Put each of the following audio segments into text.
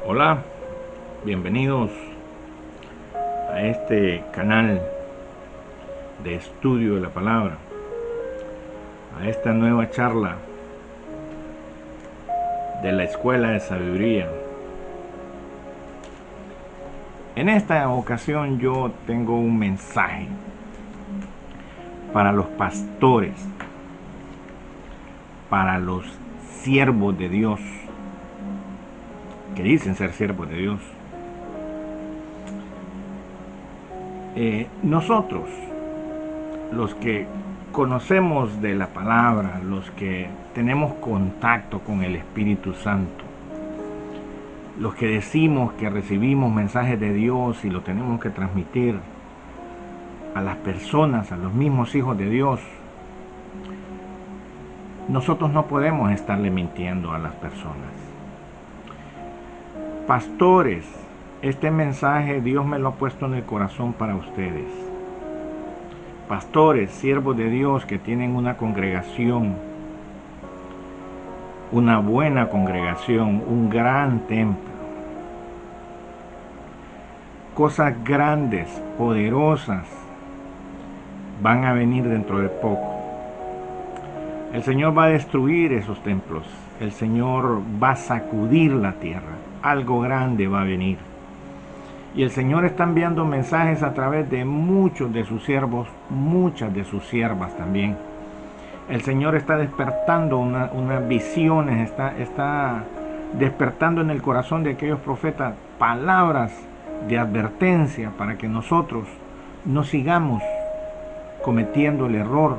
Hola, bienvenidos a este canal de estudio de la palabra, a esta nueva charla de la Escuela de Sabiduría. En esta ocasión yo tengo un mensaje para los pastores, para los siervos de Dios, que dicen ser siervos de Dios. Nosotros, los que conocemos de la palabra, los que tenemos contacto con el Espíritu Santo, los que decimos que recibimos mensajes de Dios y lo tenemos que transmitir a las personas, a los mismos hijos de Dios, nosotros no podemos estarle mintiendo a las personas. Pastores, este mensaje Dios me lo ha puesto en el corazón para ustedes. Pastores, siervos de Dios que tienen una congregación, una buena congregación, un gran templo. Cosas grandes, poderosas, van a venir dentro de poco. El Señor va a destruir esos templos. El Señor va a sacudir la tierra. Algo grande va a venir. Y el Señor está enviando mensajes a través de muchos de sus siervos, muchas de sus siervas también. El Señor está despertando unas visiones, está despertando en el corazón de aquellos profetas palabras de advertencia para que nosotros no sigamos cometiendo el error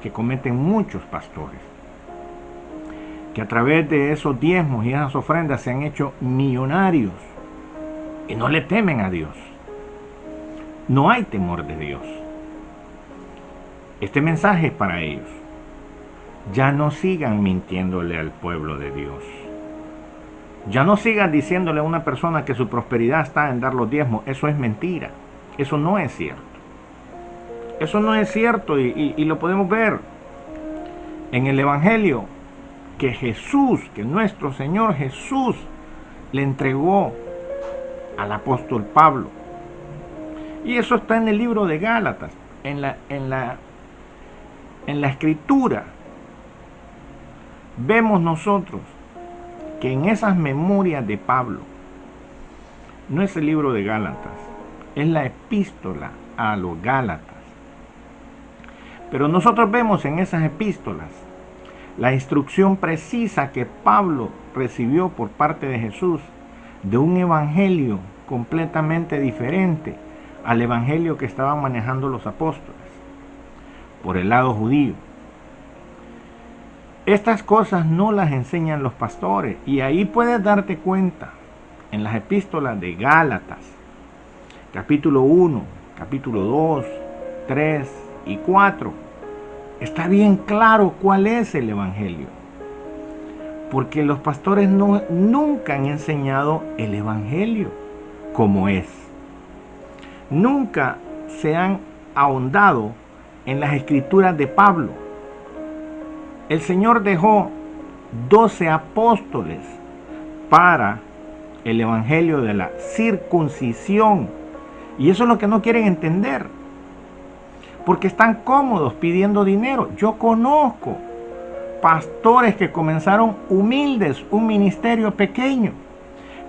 que cometen muchos pastores, que a través de esos diezmos y esas ofrendas se han hecho millonarios y no le temen a Dios. No hay temor de Dios. Este mensaje es para ellos. Ya no sigan mintiéndole al pueblo de Dios. Ya no sigan diciéndole a una persona que su prosperidad está en dar los diezmos. Eso es mentira. Eso no es cierto. Eso no es cierto y lo podemos ver en el Evangelio que Jesús, que nuestro Señor Jesús le entregó al apóstol Pablo. Y eso está en el libro de Gálatas, en la escritura. Vemos nosotros que en esas memorias de Pablo, no es el libro de Gálatas, es la epístola a los Gálatas. Pero nosotros vemos en esas epístolas la instrucción precisa que Pablo recibió por parte de Jesús de un evangelio completamente diferente al evangelio que estaban manejando los apóstoles por el lado judío. Estas cosas no las enseñan los pastores y ahí puedes darte cuenta en las epístolas de Gálatas, capítulo 1, capítulo 2, 3 y 4. Está bien claro cuál es el evangelio, porque los pastores nunca han enseñado el evangelio como es. Nunca se han ahondado en las escrituras de Pablo. El Señor dejó 12 apóstoles para el evangelio de la circuncisión. Y eso es lo que no quieren entender, porque están cómodos pidiendo dinero. Yo conozco pastores que comenzaron humildes, un ministerio pequeño,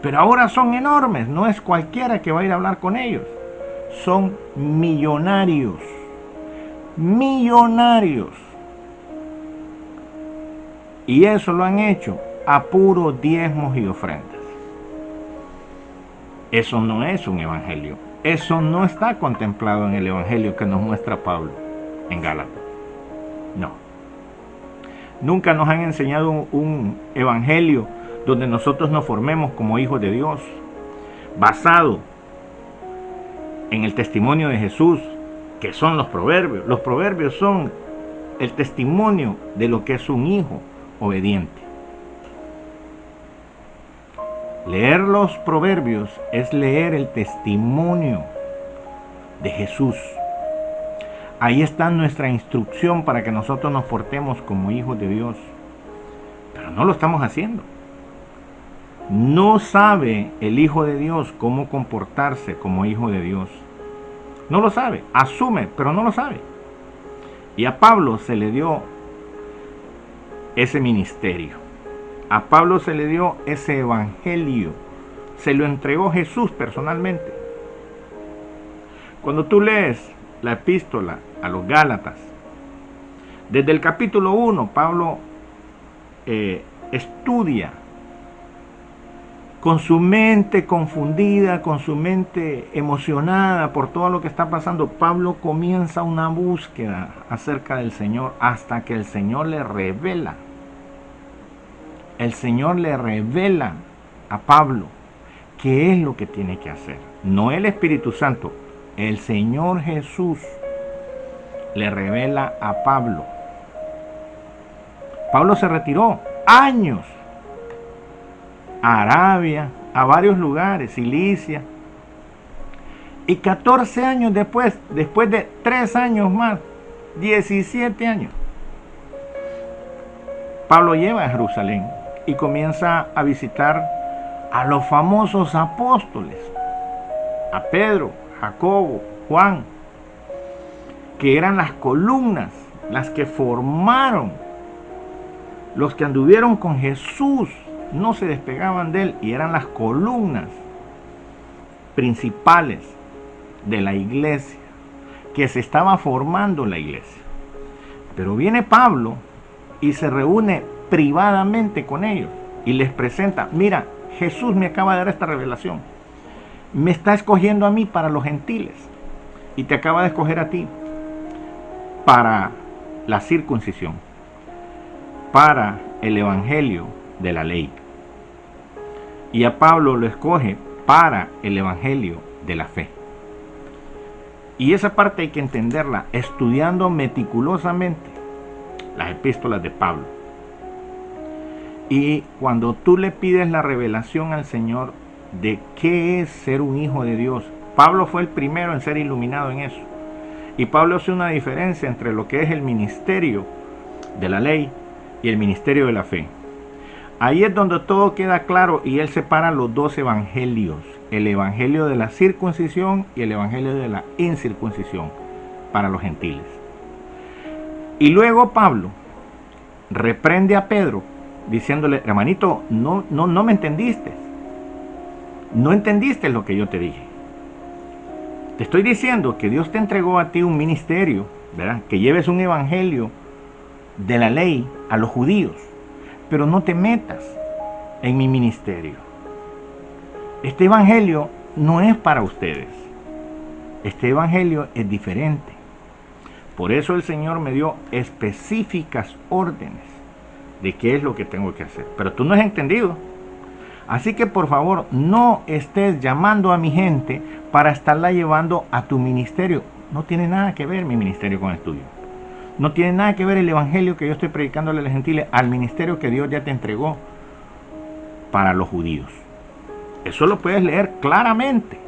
pero ahora son enormes. No es cualquiera que va a ir a hablar con ellos. Son millonarios. Millonarios. Y eso lo han hecho a puros diezmos y ofrendas. Eso no es un evangelio. Eso no está contemplado en el evangelio que nos muestra Pablo en Gálatas. No. Nunca nos han enseñado un evangelio donde nosotros nos formemos como hijos de Dios, basado en el testimonio de Jesús, que son los proverbios. Los proverbios son el testimonio de lo que es un hijo obediente. Leer los proverbios es leer el testimonio de Jesús. Ahí está nuestra instrucción para que nosotros nos portemos como hijos de Dios. Pero no lo estamos haciendo. No sabe el Hijo de Dios cómo comportarse como Hijo de Dios. No lo sabe, asume, pero no lo sabe. Y a Pablo se le dio ese ministerio. A Pablo se le dio ese evangelio. Se lo entregó Jesús personalmente. Cuando tú lees la epístola a los Gálatas, desde el capítulo 1, Pablo estudia con su mente confundida, con su mente emocionada por todo lo que está pasando. Pablo comienza una búsqueda acerca del Señor hasta que el Señor le revela. El Señor le revela a Pablo qué es lo que tiene que hacer. No el Espíritu Santo, el Señor Jesús le revela a Pablo. Pablo se retiró años a Arabia, a varios lugares, Cilicia. Y 14 años después de 3 años más, 17 años, Pablo llega a Jerusalén y comienza a visitar a los famosos apóstoles, a Pedro, Jacobo, Juan, que eran las columnas, las que formaron, los que anduvieron con Jesús, no se despegaban de él y eran las columnas principales de la iglesia, que se estaba formando la iglesia. Pero viene Pablo y se reúne privadamente con ellos y les presenta: mira, Jesús me acaba de dar esta revelación, me está escogiendo a mí para los gentiles y te acaba de escoger a ti para la circuncisión, para el evangelio de la ley, y a Pablo lo escoge para el evangelio de la fe. Y esa parte hay que entenderla estudiando meticulosamente las epístolas de Pablo. Y cuando tú le pides la revelación al Señor de qué es ser un hijo de Dios, Pablo fue el primero en ser iluminado en eso. Y Pablo hace una diferencia entre lo que es el ministerio de la ley y el ministerio de la fe. Ahí es donde todo queda claro y él separa los dos evangelios: el evangelio de la circuncisión y el evangelio de la incircuncisión para los gentiles. Y luego Pablo reprende a Pedro diciéndole: hermanito, no me entendiste. No entendiste lo que yo te dije. Te estoy diciendo que Dios te entregó a ti un ministerio, ¿verdad? Que lleves un evangelio de la ley a los judíos, pero no te metas en mi ministerio. Este evangelio no es para ustedes. Este evangelio es diferente. Por eso el Señor me dio específicas órdenes de qué es lo que tengo que hacer. Pero tú no has entendido. Así que por favor, no estés llamando a mi gente para estarla llevando a tu ministerio. No tiene nada que ver mi ministerio con el tuyo. No tiene nada que ver el evangelio que yo estoy predicándole a los gentiles al ministerio que Dios ya te entregó para los judíos. Eso lo puedes leer claramente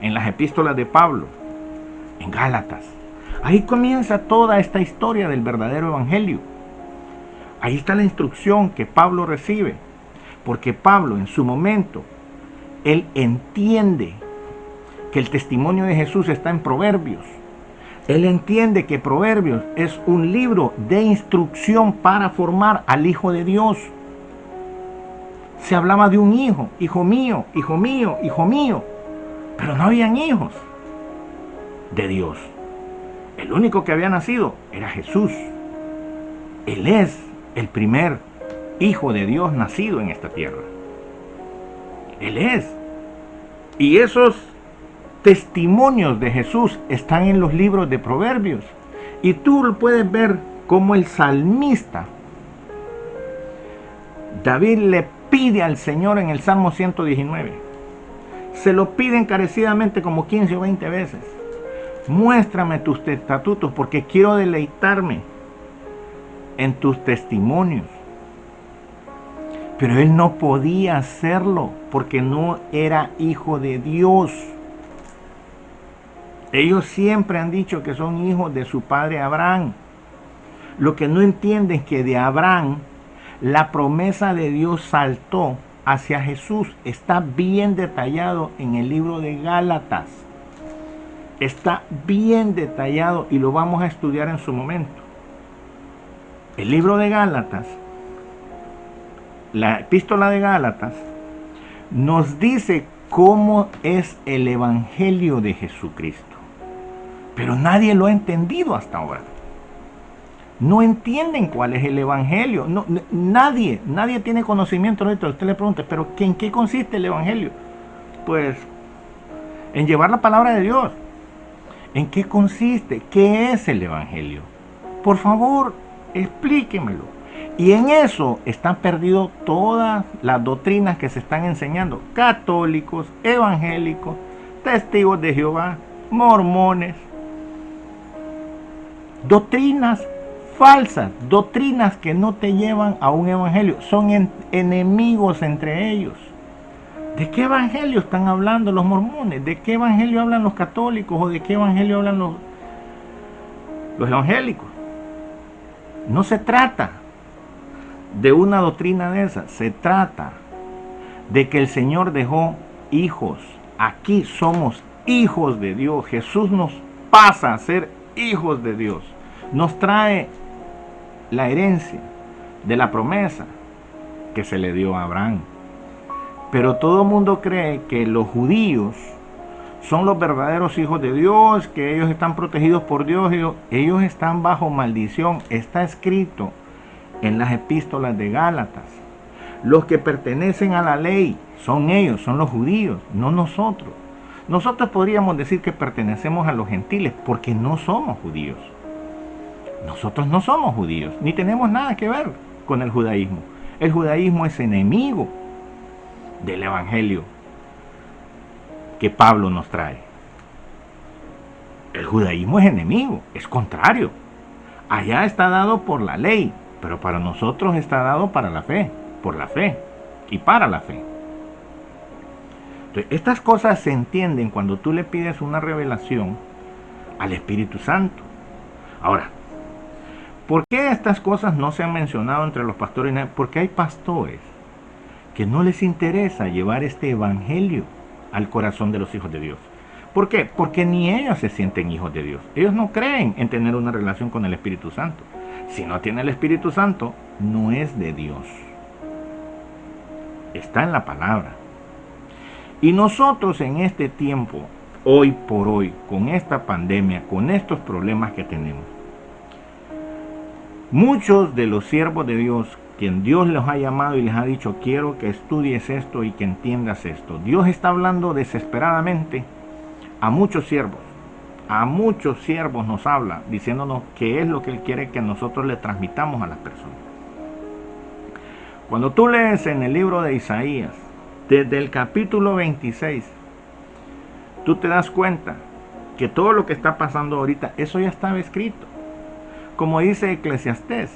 en las epístolas de Pablo, en Gálatas. Ahí comienza toda esta historia del verdadero evangelio. Ahí está la instrucción que Pablo recibe, porque Pablo en su momento, él entiende que el testimonio de Jesús está en Proverbios. Él entiende que Proverbios es un libro de instrucción para formar al Hijo de Dios. Se hablaba de un hijo, hijo mío, hijo mío, hijo mío, pero no habían hijos de Dios. El único que había nacido era Jesús. Él es el primer Hijo de Dios nacido en esta tierra. Él es. Y esos testimonios de Jesús están en los libros de Proverbios. Y tú puedes ver cómo el salmista David le pide al Señor en el Salmo 119. Se lo pide encarecidamente como 15 o 20 veces. Muéstrame tus estatutos porque quiero deleitarme en tus testimonios. Pero él no podía hacerlo porque no era hijo de Dios. Ellos siempre han dicho que son hijos de su padre Abraham. Lo que no entienden es que de Abraham la promesa de Dios saltó hacia Jesús está bien detallado en el libro de Gálatas. Está bien detallado y lo vamos a estudiar en su momento. El libro de Gálatas, la epístola de Gálatas, nos dice cómo es el evangelio de Jesucristo. Pero nadie lo ha entendido hasta ahora. No entienden cuál es el evangelio. No, nadie tiene conocimiento de esto. Usted le pregunta, ¿pero en qué consiste el evangelio? Pues en llevar la palabra de Dios. ¿En qué consiste? ¿Qué es el evangelio? Por favor, explíquemelo. Y en eso están perdidas todas las doctrinas que se están enseñando. Católicos, evangélicos, testigos de Jehová, mormones. Doctrinas falsas, doctrinas que no te llevan a un evangelio. Son enemigos entre ellos. ¿De qué evangelio están hablando los mormones? ¿De qué evangelio hablan los católicos? ¿O de qué evangelio hablan los evangélicos? No se trata de una doctrina de esa. Se trata de que el Señor dejó hijos. Aquí somos hijos de Dios. Jesús nos pasa a ser hijos de Dios. Nos trae la herencia de la promesa que se le dio a Abraham. Pero todo el mundo cree que los judíos son los verdaderos hijos de Dios, que ellos están protegidos por Dios, ellos están bajo maldición. Está escrito en las epístolas de Gálatas. Los que pertenecen a la ley son ellos, son los judíos, no nosotros. Nosotros podríamos decir que pertenecemos a los gentiles porque no somos judíos. Nosotros no somos judíos, ni tenemos nada que ver con el judaísmo. El judaísmo es enemigo del evangelio que Pablo nos trae. El judaísmo es enemigo, es contrario. Allá está dado por la ley, pero para nosotros está dado para la fe, por la fe y para la fe. Entonces, estas cosas se entienden cuando tú le pides una revelación al Espíritu Santo. Ahora, ¿por qué estas cosas no se han mencionado entre los pastores? Porque hay pastores que no les interesa llevar este evangelio al corazón de los hijos de Dios. ¿Por qué? Porque ni ellos se sienten hijos de Dios. Ellos no creen en tener una relación con el Espíritu Santo. Si no tiene el Espíritu Santo, no es de Dios. Está en la palabra. Y nosotros en este tiempo, hoy por hoy, con esta pandemia, con estos problemas que tenemos, muchos de los siervos de Dios, quien Dios los ha llamado y les ha dicho, quiero que estudies esto y que entiendas esto. Dios está hablando desesperadamente a muchos siervos. A muchos siervos nos habla, diciéndonos qué es lo que Él quiere que nosotros le transmitamos a las personas. Cuando tú lees en el libro de Isaías, desde el capítulo 26, tú te das cuenta que todo lo que está pasando ahorita, eso ya estaba escrito. Como dice Eclesiastés,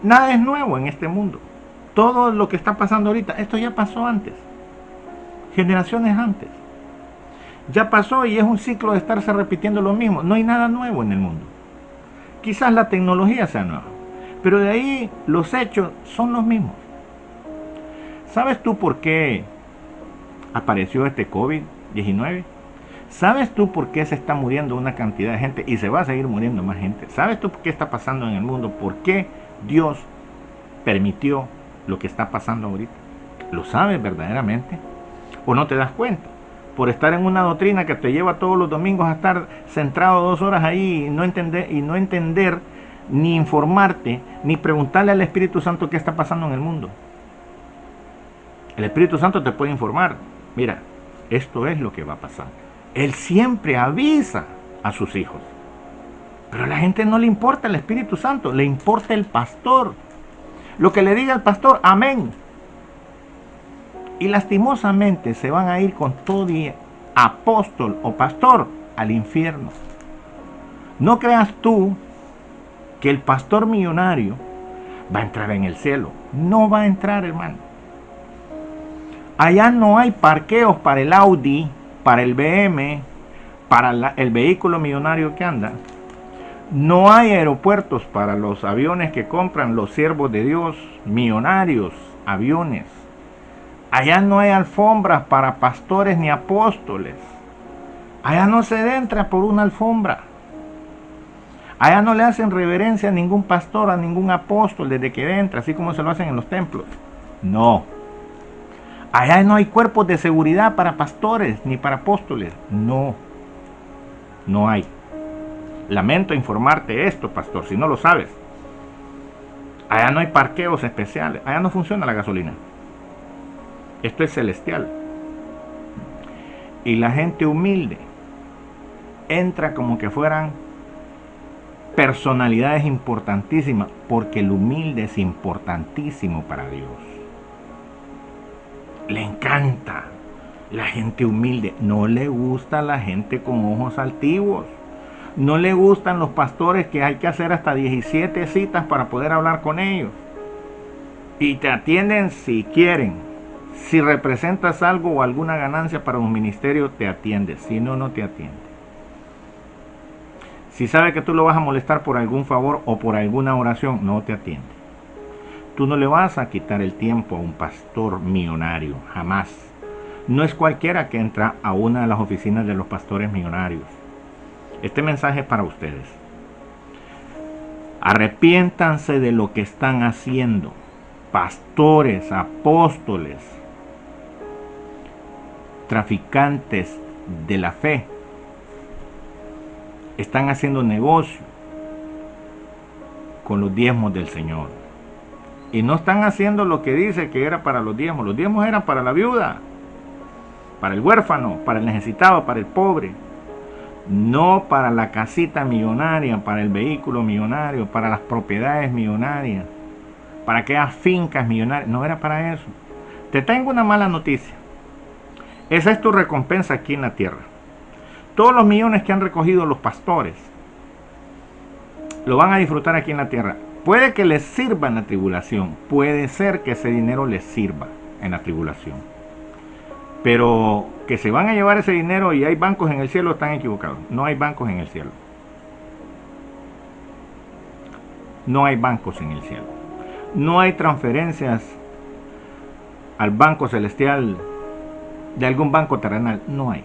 nada es nuevo en este mundo. Todo lo que está pasando ahorita, esto ya pasó antes. Generaciones antes. Ya pasó y es un ciclo de estarse repitiendo lo mismo. No hay nada nuevo en el mundo. Quizás la tecnología sea nueva, pero de ahí los hechos son los mismos. ¿Sabes tú por qué apareció este COVID-19? ¿Sabes tú por qué se está muriendo una cantidad de gente y se va a seguir muriendo más gente? ¿Sabes tú qué está pasando en el mundo? ¿Por qué Dios permitió lo que está pasando ahorita? ¿Lo sabes verdaderamente? ¿O no te das cuenta? Por estar en una doctrina que te lleva todos los domingos a estar centrado 2 horas ahí y no entender, ni informarte, ni preguntarle al Espíritu Santo qué está pasando en el mundo. El Espíritu Santo te puede informar. Mira, esto es lo que va a pasar. Él siempre avisa a sus hijos. Pero a la gente no le importa el Espíritu Santo, le importa el pastor. Lo que le diga el pastor, amén. Y lastimosamente se van a ir con todo apóstol o pastor al infierno. No creas tú que el pastor millonario va a entrar en el cielo. No va a entrar, hermano. Allá no hay parqueos para el Audi, para el BM, para el vehículo millonario que anda. No hay aeropuertos para los aviones que compran los siervos de Dios, millonarios, aviones. Allá no hay alfombras para pastores ni apóstoles. Allá no se entra por una alfombra. Allá no le hacen reverencia a ningún pastor, a ningún apóstol desde que entra, así como se lo hacen en los templos. No. Allá no hay cuerpos de seguridad para pastores ni para apóstoles. No. No hay. Lamento informarte esto, pastor, si no lo sabes. Allá no hay parqueos especiales. Allá no funciona la gasolina. Esto es celestial. Y la gente humilde entra como que fueran personalidades importantísimas, porque el humilde es importantísimo para Dios. Le encanta la gente humilde. No le gusta la gente con ojos altivos. No le gustan los pastores que hay que hacer hasta 17 citas para poder hablar con ellos. Y te atienden si quieren. Si representas algo o alguna ganancia para un ministerio, te atiende. Si no, no te atiende. Si sabe que tú lo vas a molestar por algún favor o por alguna oración, no te atiende. Tú no le vas a quitar el tiempo a un pastor millonario, jamás. No es cualquiera que entra a una de las oficinas de los pastores millonarios. Este mensaje es para ustedes. Arrepiéntanse de lo que están haciendo. Pastores, apóstoles, traficantes de la fe. Están haciendo negocio con los diezmos del Señor. Y no están haciendo lo que dice que era para los diezmos. Los diezmos eran para la viuda, para el huérfano, para el necesitado, para el pobre. No para la casita millonaria, para el vehículo millonario, para las propiedades millonarias, para aquellas fincas millonarias. No era para eso. Te tengo una mala noticia. Esa es tu recompensa aquí en la tierra. Todos los millones que han recogido los pastores lo van a disfrutar aquí en la tierra. Puede que les sirva en la tribulación. Puede ser que ese dinero les sirva en la tribulación. Pero que se van a llevar ese dinero y hay bancos en el cielo, están equivocados. No hay bancos en el cielo. No hay bancos en el cielo. No hay transferencias al banco celestial de algún banco terrenal. No hay.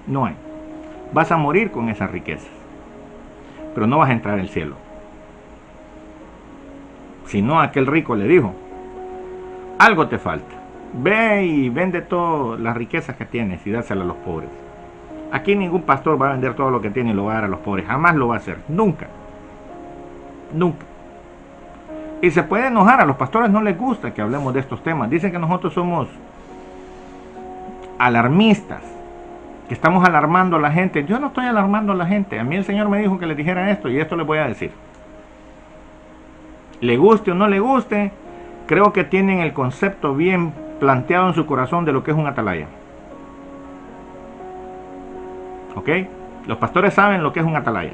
No hay. Vas a morir con esas riquezas, pero no vas a entrar al cielo. Si no, aquel rico le dijo: algo te falta. Ve y vende todas las riquezas que tienes y dáselas a los pobres. Aquí ningún pastor va a vender todo lo que tiene y lo va a dar a los pobres. Jamás lo va a hacer. Nunca. Nunca. Y se puede enojar. A los pastores no les gusta que hablemos de estos temas. Dicen que nosotros somos alarmistas, que estamos alarmando a la gente. Yo no estoy alarmando a la gente. A mí el Señor me dijo que les dijera esto y esto les voy a decir. Le guste o no le guste, creo que tienen el concepto bien planteado en su corazón de lo que es un atalaya. ¿Ok? Los pastores saben lo que es un atalaya.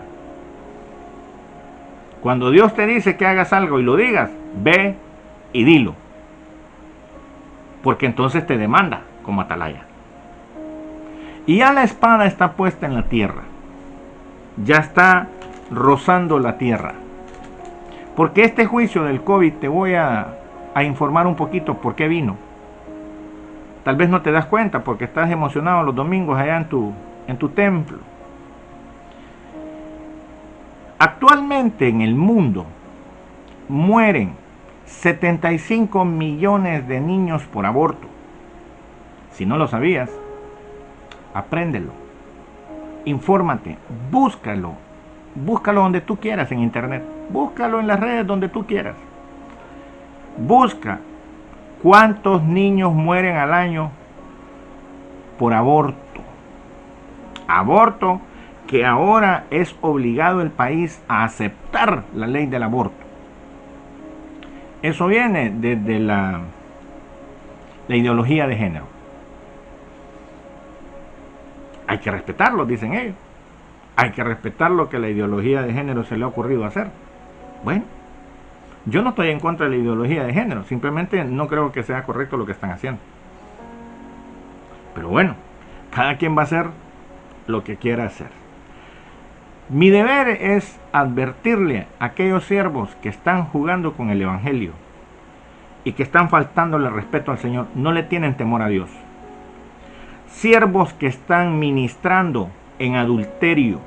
Cuando Dios te dice que hagas algo y lo digas, ve y dilo. Porque entonces te demanda como atalaya. Y ya la espada está puesta en la tierra. Ya está rozando la tierra. Porque este juicio del COVID, te voy a informar un poquito por qué vino. Tal vez no te das cuenta porque estás emocionado los domingos allá en tu templo. Actualmente en el mundo mueren 75 millones de niños por aborto. Si no lo sabías, apréndelo, infórmate, búscalo donde tú quieras en internet, búscalo en las redes donde tú quieras. Busca cuántos niños mueren al año por aborto. Aborto que ahora es obligado el país a aceptar la ley del aborto. Eso viene desde la ideología de género. Hay que respetarlo, dicen ellos. Hay que respetar lo que la ideología de género se le ha ocurrido hacer. Bueno, yo no estoy en contra de la ideología de género, simplemente no creo que sea correcto lo que están haciendo. Pero bueno, cada quien va a hacer lo que quiera hacer. Mi deber es advertirle a aquellos siervos que están jugando con el evangelio y que están faltándole respeto al Señor, no le tienen temor a Dios. Siervos que están ministrando en adulterio,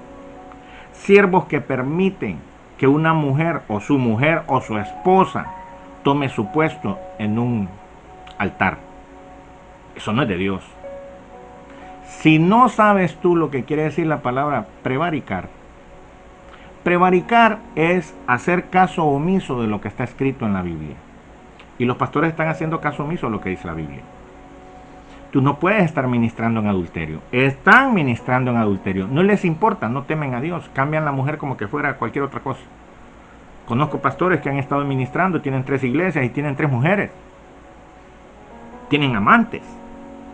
siervos que permiten que una mujer o su esposa tome su puesto en un altar. Eso no es de Dios. Si no sabes tú lo que quiere decir la palabra prevaricar, prevaricar es hacer caso omiso de lo que está escrito en la Biblia. Y los pastores están haciendo caso omiso de lo que dice la Biblia. Tú no puedes estar ministrando en adulterio. Están ministrando en adulterio. No les importa, no temen a Dios. Cambian la mujer como que fuera cualquier otra cosa. Conozco pastores que han estado ministrando, tienen 3 iglesias y tienen 3 mujeres. Tienen amantes.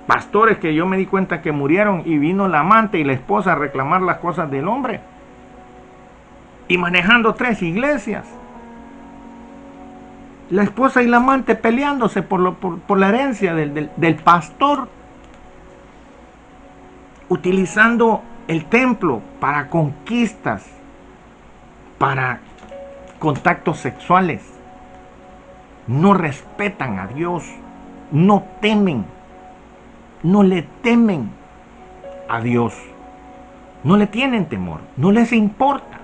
Pastores que yo me di cuenta que murieron y vino la amante y la esposa a reclamar las cosas del hombre. Y manejando 3 iglesias. La esposa y la amante peleándose por la herencia del pastor, utilizando el templo para conquistas, para contactos sexuales. No respetan a Dios, no temen, no le temen a Dios, no le tienen temor, no les importa.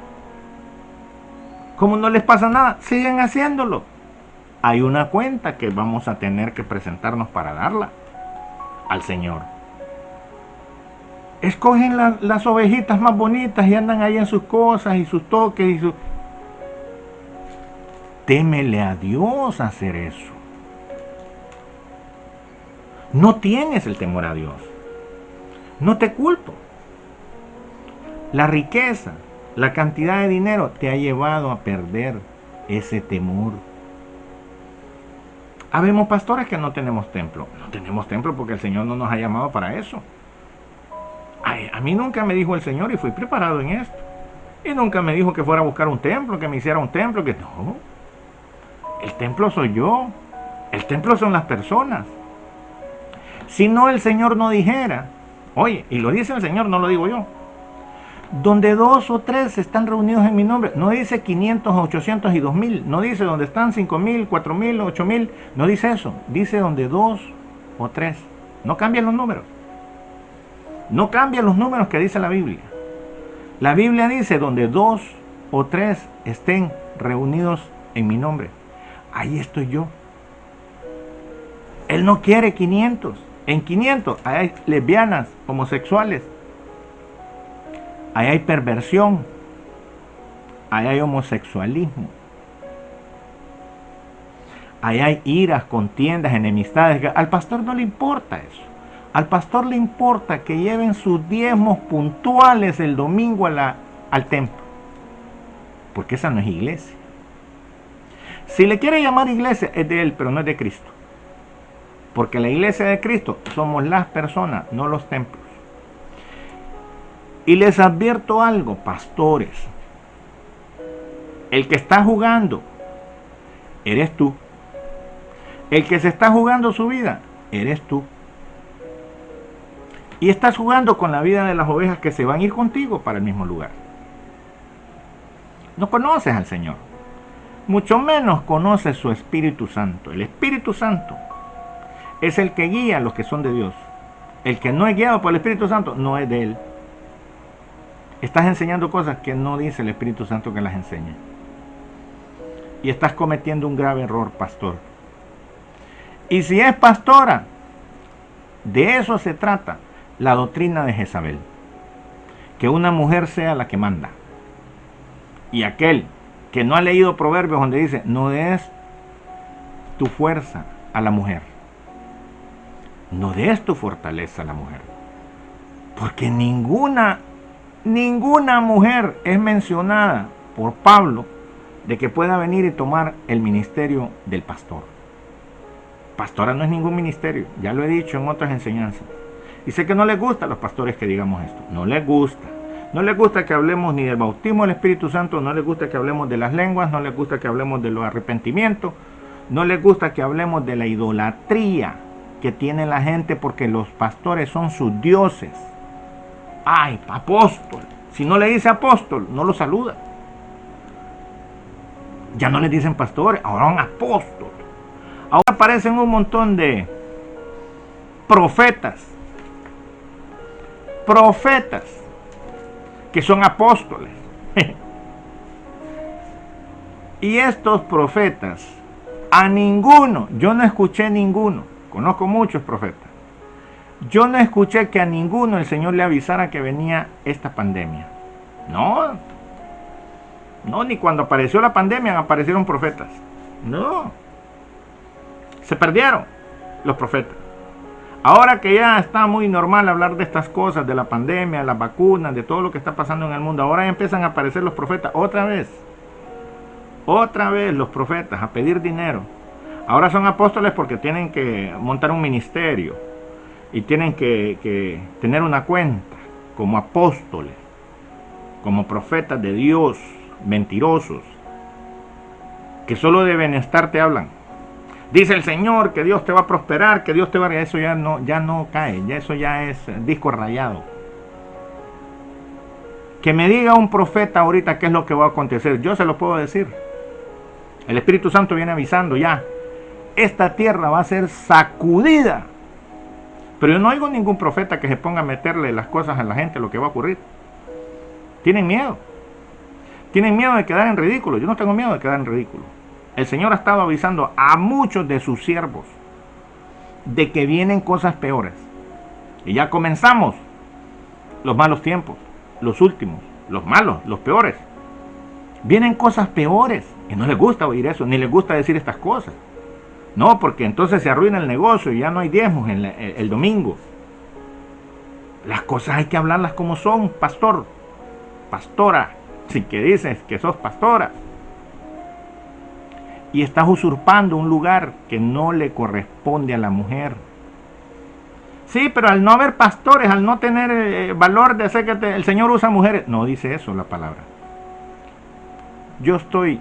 Como no les pasa nada, siguen haciéndolo. Hay una cuenta que vamos a tener que presentarnos para darla al Señor. Escogen las ovejitas más bonitas y andan ahí en sus cosas y sus toques y sus... Témele a Dios hacer eso. No tienes el temor a Dios. No te culpo. La riqueza, la cantidad de dinero te ha llevado a perder ese temor. Habemos pastores que no tenemos templo. No tenemos templo porque el Señor no nos ha llamado para eso. A mí nunca me dijo el Señor y fui preparado en esto. Y nunca me dijo que fuera a buscar un templo, que me hiciera un templo, que no. El templo soy yo. El templo son las personas. Si no, el Señor no dijera, oye, y lo dice el Señor, no lo digo yo. Donde 2 o 3 están reunidos en mi nombre, no dice 500, 800 y 2000, no dice donde están 5000, 4000, 8000, no dice eso, dice donde 2 o 3, no cambian los números, no cambian los números que dice la Biblia. La Biblia dice donde 2 o 3 estén reunidos en mi nombre, ahí estoy yo. Él no quiere 500, en 500 hay lesbianas, homosexuales, ahí hay perversión, ahí hay homosexualismo, ahí hay iras, contiendas, enemistades. Al pastor no le importa eso. Al pastor le importa que lleven sus diezmos puntuales el domingo al templo, porque esa no es iglesia. Si le quiere llamar iglesia, es de él, pero no es de Cristo, porque la iglesia de Cristo somos las personas, no los templos. Y les advierto algo, pastores. El que está jugando, eres tú. El que se está jugando su vida, eres tú. Y estás jugando con la vida de las ovejas que se van a ir contigo para el mismo lugar. No conoces al Señor. Mucho menos conoces su Espíritu Santo. El Espíritu Santo es el que guía a los que son de Dios. El que no es guiado por el Espíritu Santo no es de Él. Estás enseñando cosas que no dice el Espíritu Santo que las enseñe. Y estás cometiendo un grave error, pastor. Y si es pastora, de eso se trata la doctrina de Jezabel. Que una mujer sea la que manda. Y aquel que no ha leído Proverbios donde dice, no des tu fuerza a la mujer. No des tu fortaleza a la mujer. Porque ninguna mujer es mencionada por Pablo de que pueda venir y tomar el ministerio del pastor. Pastora no es ningún ministerio, ya lo he dicho en otras enseñanzas. Y sé que no les gusta a los pastores que digamos esto, no les gusta. No les gusta que hablemos ni del bautismo del Espíritu Santo, no les gusta que hablemos de las lenguas, no les gusta que hablemos de los arrepentimientos, no les gusta que hablemos de la idolatría que tiene la gente porque los pastores son sus dioses. Ay, apóstol. Si no le dice apóstol, no lo saluda. Ya no les dicen pastores, ahora un apóstol. Ahora aparecen un montón de profetas que son apóstoles. Y estos profetas, a ninguno, yo no escuché ninguno, conozco muchos profetas, yo no escuché que a ninguno el Señor le avisara que venía esta pandemia. No, ni cuando apareció la pandemia aparecieron profetas. No, se perdieron los profetas. Ahora que ya está muy normal hablar de estas cosas, de la pandemia, las vacunas, de todo lo que está pasando en el mundo, ahora ya empiezan a aparecer los profetas otra vez los profetas a pedir dinero. Ahora son apóstoles porque tienen que montar un ministerio y tienen que tener una cuenta como apóstoles, como profetas de Dios, mentirosos, que solo de bienestar te hablan. Dice el Señor que Dios te va a prosperar, que Dios te va a... Eso ya no cae, ya eso ya es disco rayado. Que me diga un profeta ahorita qué es lo que va a acontecer, yo se lo puedo decir. El Espíritu Santo viene avisando ya. Esta tierra va a ser sacudida. Pero yo no oigo ningún profeta que se ponga a meterle las cosas a la gente, lo que va a ocurrir. Tienen miedo. Tienen miedo de quedar en ridículo. Yo no tengo miedo de quedar en ridículo. El Señor ha estado avisando a muchos de sus siervos de que vienen cosas peores. Y ya comenzamos los malos tiempos, los últimos, los malos, los peores. Vienen cosas peores. Y no les gusta oír eso, ni les gusta decir estas cosas. No, porque entonces se arruina el negocio y ya no hay diezmos el domingo. Las cosas hay que hablarlas como son, pastor, pastora, si que dices que sos pastora. Y estás usurpando un lugar que no le corresponde a la mujer. Sí, pero al no haber pastores, al no tener valor de hacer que el Señor usa mujeres. No dice eso la palabra. Yo estoy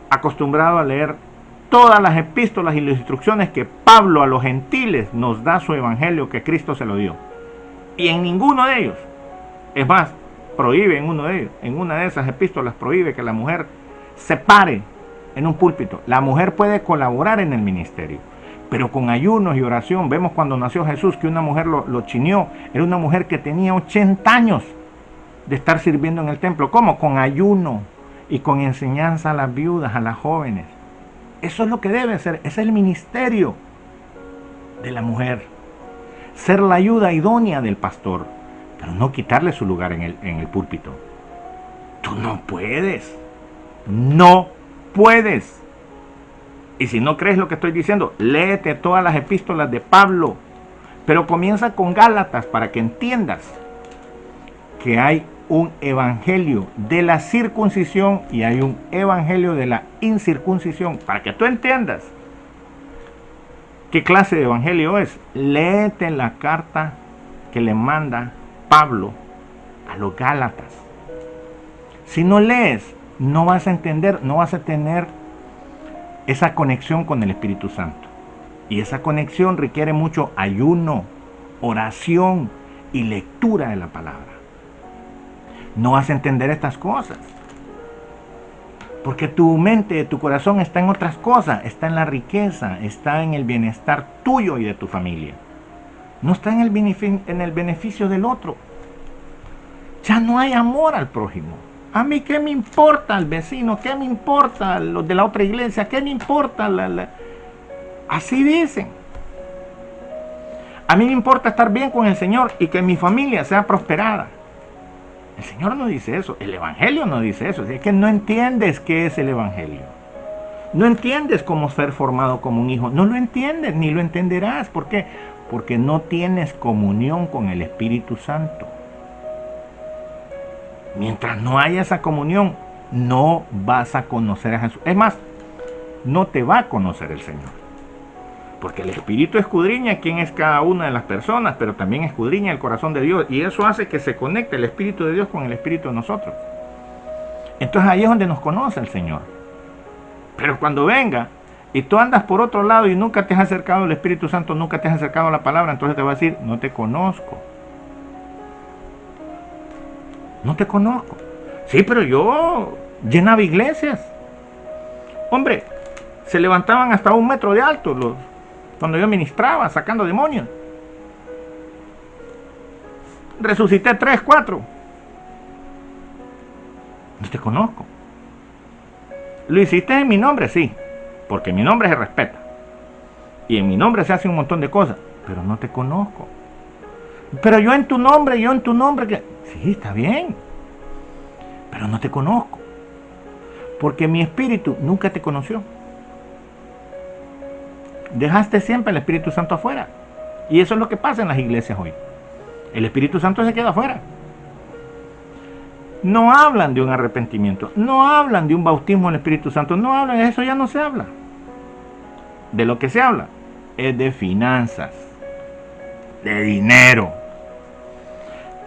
acostumbrado a leer todas las epístolas y las instrucciones que Pablo a los gentiles nos da su evangelio que Cristo se lo dio. Y en ninguno de ellos, es más, prohíbe en uno de ellos, en una de esas epístolas prohíbe que la mujer se pare en un púlpito. La mujer puede colaborar en el ministerio, pero con ayunos y oración. Vemos cuando nació Jesús que una mujer lo chineó. Era una mujer que tenía 80 años de estar sirviendo en el templo. ¿Cómo? Con ayuno y con enseñanza a las viudas, a las jóvenes. Eso es lo que debe ser. Es el ministerio de la mujer. Ser la ayuda idónea del pastor, pero no quitarle su lugar en el púlpito. Tú no puedes. No puedes. Y si no crees lo que estoy diciendo, léete todas las epístolas de Pablo. Pero comienza con Gálatas para que entiendas que hay un evangelio de la circuncisión y hay un evangelio de la incircuncisión. Para que tú entiendas qué clase de evangelio es, léete la carta que le manda Pablo a los Gálatas. Si no lees, no vas a entender, no vas a tener esa conexión con el Espíritu Santo. Y esa conexión requiere mucho ayuno, oración y lectura de la palabra. No vas a entender estas cosas. Porque tu mente, tu corazón está en otras cosas. Está en la riqueza, está en el bienestar tuyo y de tu familia. No está en el beneficio del otro. Ya no hay amor al prójimo. A mí qué me importa el vecino, qué me importa los de la otra iglesia, qué me importa Así dicen. A mí me importa estar bien con el Señor y que mi familia sea prosperada. El Señor no dice eso, el Evangelio no dice eso. Es que no entiendes qué es el Evangelio. No entiendes cómo ser formado como un hijo. No lo entiendes, ni lo entenderás. ¿Por qué? Porque no tienes comunión con el Espíritu Santo. Mientras no haya esa comunión, no vas a conocer a Jesús. Es más, no te va a conocer el Señor. Porque el Espíritu escudriña quién es cada una de las personas, pero también escudriña el corazón de Dios. Y eso hace que se conecte el Espíritu de Dios con el Espíritu de nosotros. Entonces ahí es donde nos conoce el Señor. Pero cuando venga y tú andas por otro lado y nunca te has acercado al Espíritu Santo, nunca te has acercado a la palabra, entonces te va a decir, no te conozco. No te conozco. Sí, pero yo llenaba iglesias. Hombre, Se levantaban hasta 1 metro de alto cuando yo ministraba, sacando demonios. Resucité 3, 4. No te conozco. ¿Lo hiciste en mi nombre? Sí, porque mi nombre se respeta. Y en mi nombre se hace un montón de cosas, pero no te conozco. Pero yo en tu nombre, que... Sí, está bien, pero no te conozco. Porque mi espíritu nunca te conoció. Dejaste siempre el Espíritu Santo afuera. Y eso es lo que pasa en las iglesias hoy. El Espíritu Santo se queda afuera. No hablan de un arrepentimiento, no hablan de un bautismo en el Espíritu Santo, no hablan, eso ya no se habla. De lo que se habla es de finanzas, de dinero.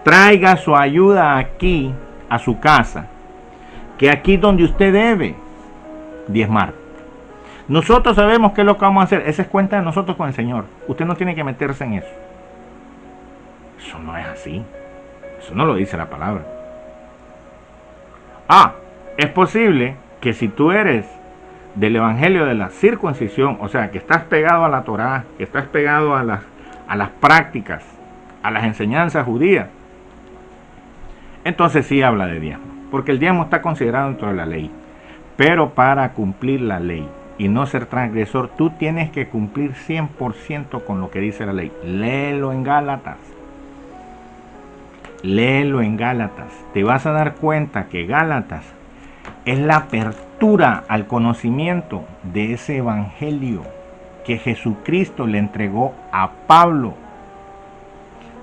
Traiga su ayuda aquí, a su casa, que aquí donde usted debe diezmar. Nosotros sabemos qué es lo que vamos a hacer, esa es cuenta de nosotros con el Señor. Usted no tiene que meterse en eso. Eso no es así, eso no lo dice la palabra. Es posible que si tú eres del evangelio de la circuncisión, o sea, que estás pegado a la Torá, que estás pegado a las prácticas, a las enseñanzas judías, entonces sí habla de diezmo, porque el diezmo está considerado dentro de la ley. Pero para cumplir la ley y no ser transgresor, tú tienes que cumplir 100% con lo que dice la ley. Léelo en Gálatas. Léelo en Gálatas. Te vas a dar cuenta que Gálatas es la apertura al conocimiento de ese evangelio que Jesucristo le entregó a Pablo.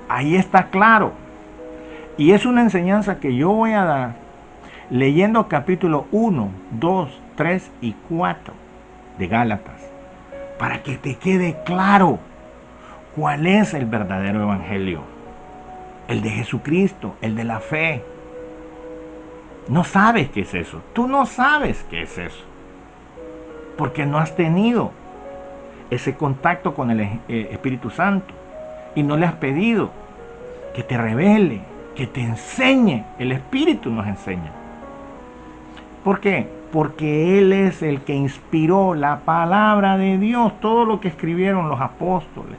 Ahí está claro. Y es una enseñanza que yo voy a dar leyendo capítulo 1, 2, 3 y 4 de Gálatas, para que te quede claro cuál es el verdadero evangelio. El de Jesucristo, el de la fe. No sabes qué es eso. Tú no sabes qué es eso. Porque no has tenido ese contacto con el Espíritu Santo. Y no le has pedido que te revele, que te enseñe. El Espíritu nos enseña. ¿Por qué? Porque Él es el que inspiró la palabra de Dios. Todo lo que escribieron los apóstoles.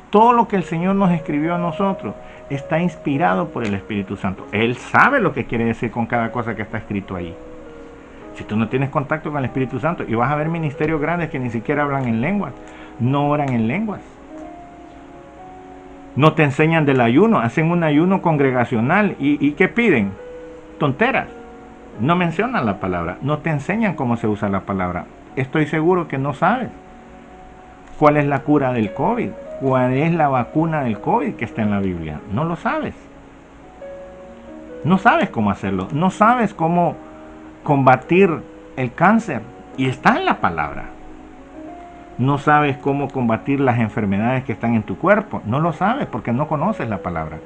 Todo lo que el Señor nos escribió a nosotros está inspirado por el Espíritu Santo. Él sabe lo que quiere decir con cada cosa que está escrito ahí. Si tú no tienes contacto con el Espíritu Santo, y vas a ver ministerios grandes que ni siquiera hablan en lenguas, no oran en lenguas, no te enseñan del ayuno, hacen un ayuno congregacional y ¿qué piden? Tonteras. No mencionan la palabra, no te enseñan cómo se usa la palabra. Estoy seguro que no sabes cuál es la cura del COVID. ¿Cuál es la vacuna del COVID que está en la Biblia? No lo sabes. No sabes cómo hacerlo. No sabes cómo combatir el cáncer. Y está en la palabra. No sabes cómo combatir las enfermedades que están en tu cuerpo. No lo sabes porque no conoces la palabra.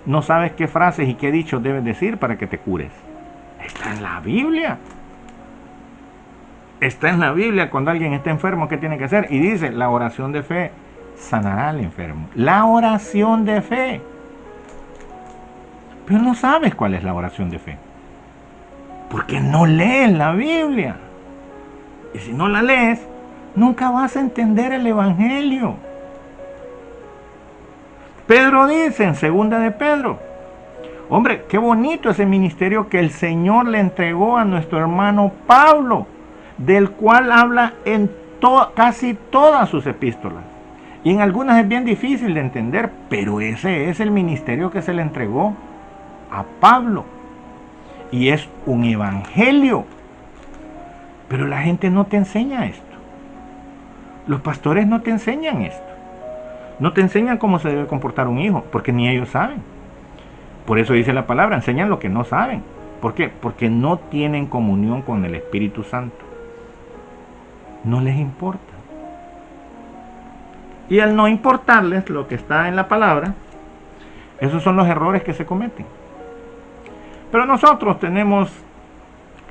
No sabes qué frases y qué dichos debes decir para que te cures. Está en la Biblia. Está en la Biblia cuando alguien está enfermo, ¿qué tiene que hacer? Y dice, la oración de fe sanará al enfermo. La oración de fe. Pero no sabes cuál es la oración de fe. Porque no lees la Biblia. Y si no la lees, nunca vas a entender el Evangelio. Pedro dice en 2 de Pedro, hombre, qué bonito ese ministerio que el Señor le entregó a nuestro hermano Pablo, del cual habla en casi todas sus epístolas. Y en algunas es bien difícil de entender, pero ese es el ministerio que se le entregó a Pablo. Y es un evangelio. Pero la gente no te enseña esto. Los pastores no te enseñan esto. No te enseñan cómo se debe comportar un hijo, porque ni ellos saben. Por eso dice la palabra, enseñan lo que no saben. ¿Por qué? Porque no tienen comunión con el Espíritu Santo. No les importa. Y al no importarles lo que está en la palabra, esos son los errores que se cometen. Pero nosotros tenemos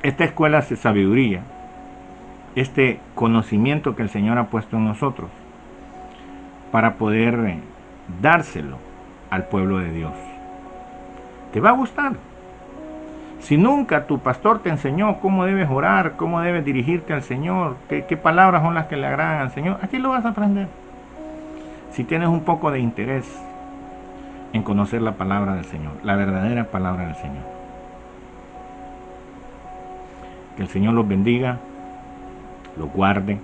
esta escuela de sabiduría, este conocimiento que el Señor ha puesto en nosotros para poder dárselo al pueblo de Dios. ¿Te va a gustar? Si nunca tu pastor te enseñó cómo debes orar, cómo debes dirigirte al Señor, qué palabras son las que le agradan al Señor, aquí lo vas a aprender. Si tienes un poco de interés en conocer la palabra del Señor, la verdadera palabra del Señor. Que el Señor los bendiga, los guarde,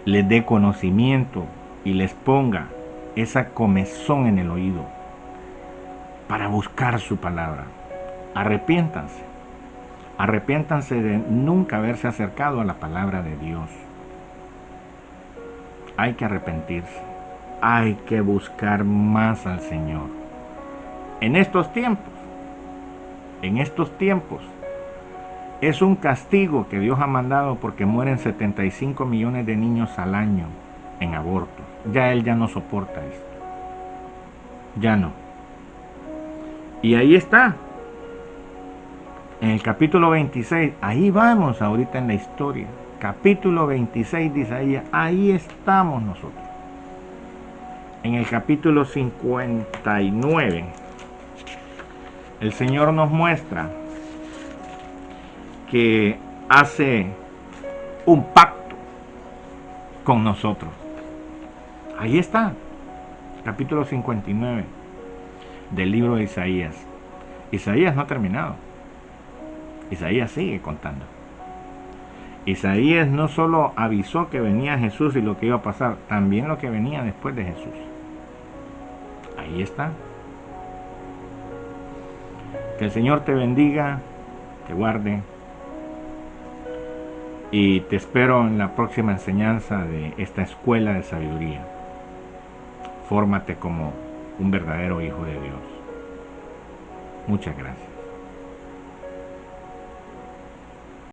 les dé conocimiento y les ponga esa comezón en el oído para buscar su palabra. Arrepiéntanse. Arrepiéntanse de nunca haberse acercado a la palabra de Dios. Hay que arrepentirse. Hay que buscar más al Señor. En estos tiempos, es un castigo que Dios ha mandado porque mueren 75 millones de niños al año en abortos. Ya Él ya no soporta esto. Ya no. Y ahí está. En el capítulo 26, ahí vamos ahorita en la historia. Capítulo 26 de Isaías, ahí estamos nosotros. En el capítulo 59, el Señor nos muestra que hace un pacto con nosotros. Ahí está, capítulo 59 del libro de Isaías. Isaías no ha terminado. Isaías sigue contando. Isaías no solo avisó que venía Jesús y lo que iba a pasar, también lo que venía después de Jesús. Ahí está. Que el Señor te bendiga, te guarde, y te espero en la próxima enseñanza de esta escuela de sabiduría. Fórmate como un verdadero hijo de Dios. Muchas gracias.